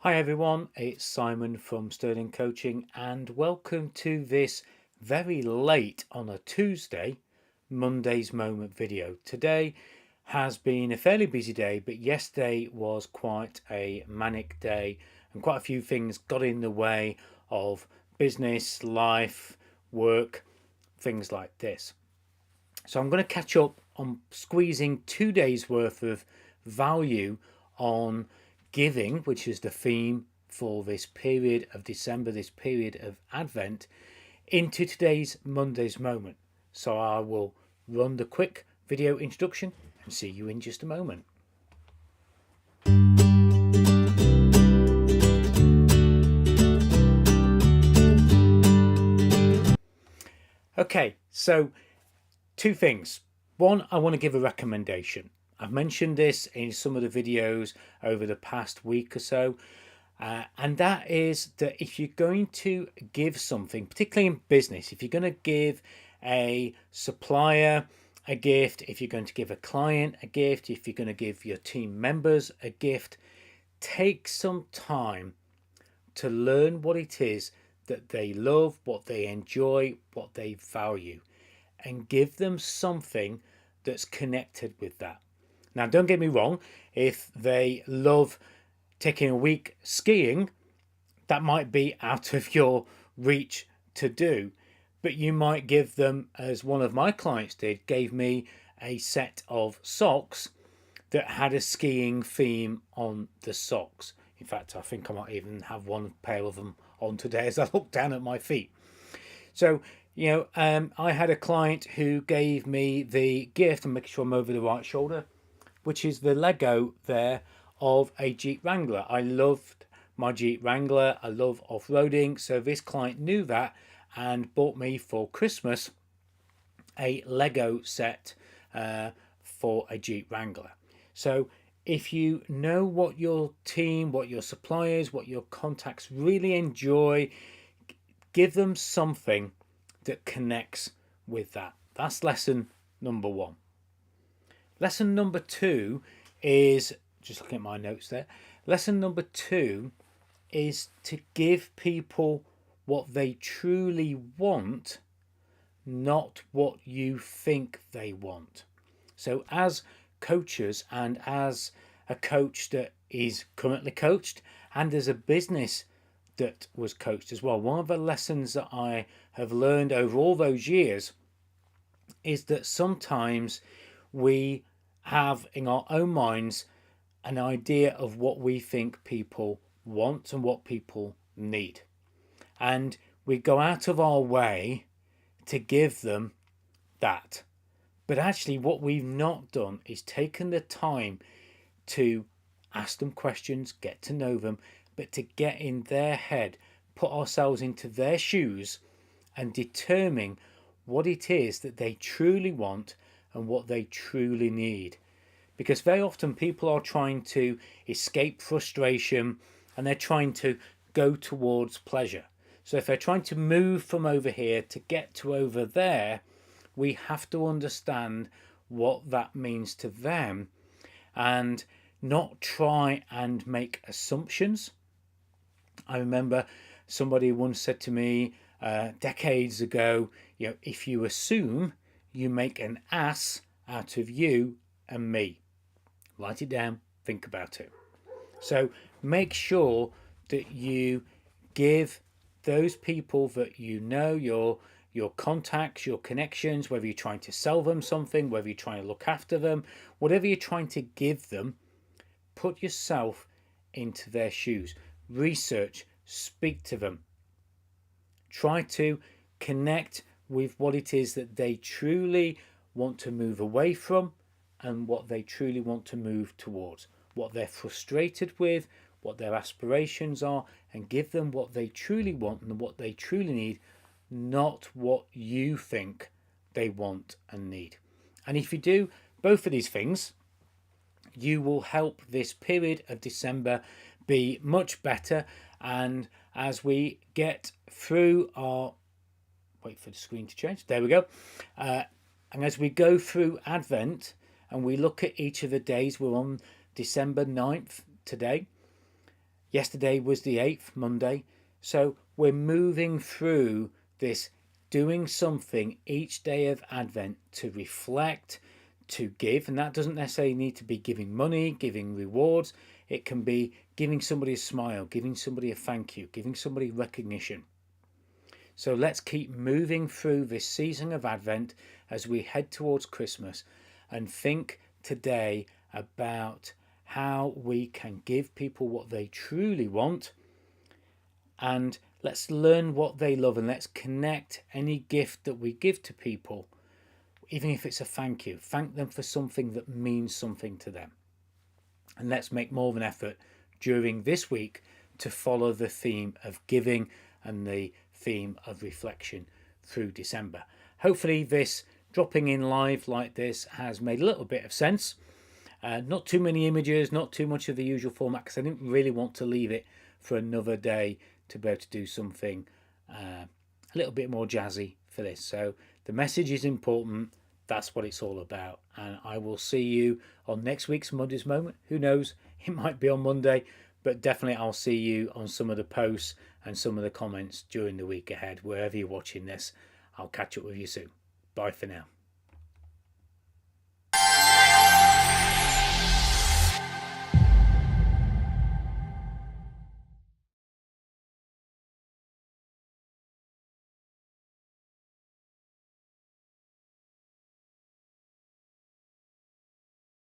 Hi everyone, it's Simon from Sterling Coaching and welcome to this very late on a Tuesday, Monday's Moment video. Today has been a fairly busy day, but yesterday was quite a manic day and quite a few things got in the way of business, life, work, things like this. So I'm going to catch up on squeezing 2 days worth of value on giving, which is the theme for this period of December, this period of Advent, into today's Monday's Moment. So I will run the quick video introduction and see you in just a moment. Okay, so two things. One, I want to give a recommendation. I've mentioned this in some of the videos over the past week or so, and that is that if you're going to give something, particularly in business, if you're going to give a supplier a gift, if you're going to give a client a gift, if you're going to give your team members a gift, take some time to learn what it is that they love, what they enjoy, what they value, and give them something that's connected with that. Now, don't get me wrong, if they love taking a week skiing, that might be out of your reach to do, but you might give them, as one of my clients did, gave me a set of socks that had a skiing theme on the socks. In fact, I think I might even have one pair of them on today as I look down at my feet. So, I had a client who gave me the gift, and making sure I'm over the right shoulder, which is the Lego there of a Jeep Wrangler. I loved my Jeep Wrangler. I love off-roading. So this client knew that and bought me for Christmas a Lego set for a Jeep Wrangler. So if you know what your team, what your suppliers, what your contacts really enjoy, give them something that connects with that. That's lesson number one. Lesson number two is, just looking at my notes there, lesson number two is to give people what they truly want, not what you think they want. So as coaches, and as a coach that is currently coached, and as a business that was coached as well, one of the lessons that I have learned over all those years is that sometimes we have in our own minds an idea of what we think people want and what people need, and we go out of our way to give them that. But actually what we've not done is taken the time to ask them questions, get to know them, but to get in their head, put ourselves into their shoes and determine what it is that they truly want and what they truly need. Because very often people are trying to escape frustration and they're trying to go towards pleasure. So if they're trying to move from over here to get to over there, we have to understand what that means to them and not try and make assumptions. I remember somebody once said to me decades ago, if you assume, you make an ass out of you and me. Write it down, think about it. So make sure that you give those people that you know, your contacts, your connections, whether you're trying to sell them something, whether you're trying to look after them, whatever you're trying to give them, put yourself into their shoes. Research, speak to them. Try to connect with what it is that they truly want to move away from and what they truly want to move towards, what they're frustrated with, what their aspirations are, and give them what they truly want and what they truly need, not what you think they want and need. And if you do both of these things, you will help this period of December be much better. And as we get through our, wait for the screen to change, there we go, and as we go through Advent and we look at each of the days, we're on December 9th today, Yesterday was the 8th, Monday. So we're moving through this, doing something each day of Advent to reflect, to give. And that doesn't necessarily need to be giving money, giving rewards. It can be giving somebody a smile, giving somebody a thank you, giving somebody recognition. So let's keep moving through this season of Advent as we head towards Christmas, and think today about how we can give people what they truly want, and let's learn what they love, and let's connect any gift that we give to people, even if it's a thank you. Thank them for something that means something to them. And let's make more of an effort during this week to follow the theme of giving and the theme of reflection through December. Hopefully this dropping in live like this has made a little bit of sense. Not too many images, not too much of the usual format, because I didn't really want to leave it for another day to be able to do something a little bit more jazzy for this. So the message is important. That's what it's all about. And I will see you on next week's Monday's Moment. Who knows? It might be on Monday, but definitely I'll see you on some of the posts and some of the comments during the week ahead. Wherever you're watching this, I'll catch up with you soon. Bye for now.